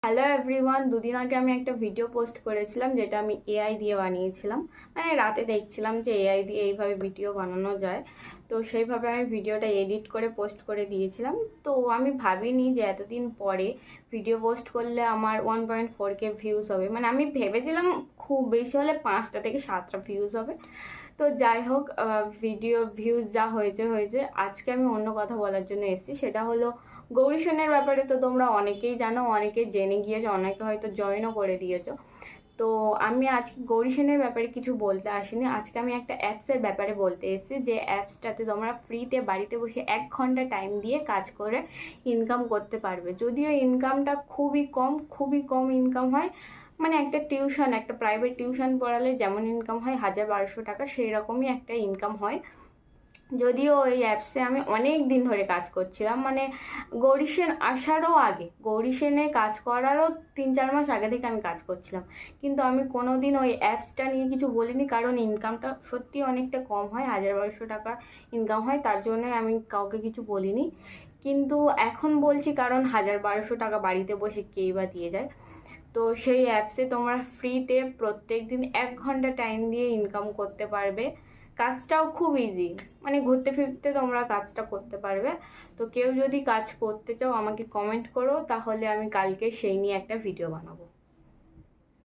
Hello everyone, দুদিন আগে আমি একটা ভিডিও পোস্ট করেছিলাম যেটা আমি এআই দিয়ে বানিয়েছিলাম। মানে রাতে দেখছিলাম যে এআই দিয়ে এইভাবে ভিডিও বানানো যায়, তো সেইভাবে আমি ভিডিওটা এডিট করে পোস্ট করে দিয়েছিলাম। তো আমি ভাবিনি যে এতদিন পরে ভিডিও পোস্ট করলে আমার 1.4K ভিউজ হবে। মানে আমি ভেবেছিলাম খুব বেশি হলে 5টা থেকে 7টা ভিউজ হবে। তো যাই হোক, ভিডিও ভিউজ যা হয়েছে হয়েছে। আজকে আমি অন্য কথা বলার জন্য এসেছি, সেটা হলো গৌরী সেনের ব্যাপারে। তো তোমরা অনেকেই জানো, অনেকে জেনে গিয়েছো, অনেকে হয়তো জয়েনও করে দিয়েছো। তো আমি আজকে গৌরী সেনের ব্যাপারে কিছু বলতে আসিনি, আজকে আমি একটা অ্যাপসের ব্যাপারে বলতে এসেছি। যে অ্যাপসটাতে তোমরা ফ্রিতে বাড়িতে বসে 1 ঘন্টা টাইম দিয়ে কাজ করে ইনকাম করতে পারবে। যদিও ইনকামটা খুবই কম ইনকাম হয়। মানে একটা টিউশন, একটা প্রাইভেট টিউশন পড়ালে যেমন ইনকাম হয় 1000-1200 টাকা, সেই রকমই একটা ইনকাম হয়। যদিও এই অ্যাপসে আমি অনেক দিন ধরে কাজ করছিলাম, মানে গৌরী সেন আসারও আগে, গৌরী সেনে কাজ করারও 3-4 মাস আগে থেকে আমি কাজ করছিলাম। কিন্তু আমি কোনোদিন ওই অ্যাপসটা নিয়ে কিছু বলিনি, কারণ ইনকামটা সত্যি অনেকটা কম হয়, 1000-1200 টাকা ইনকাম হয়, তার জন্য আমি কাউকে কিছু বলিনি। কিন্তু এখন বলছি, কারণ 1000-1200 টাকা বাড়িতে বসে কেই বা দিয়ে যায়। তো সেই অ্যাপসে তোমরা ফ্রিতে প্রত্যেক দিন 1 ঘন্টা টাইম দিয়ে ইনকাম করতে পারবে। কাজটাও খুব ইজি, মানে ঘুরতে ফিরতে তোমরা কাজটা করতে পারবে। তো কেউ যদি কাজ করতে চাও আমাকে কমেন্ট করো, তাহলে আমি কালকে সেই নিয়ে একটা ভিডিও বানাবো।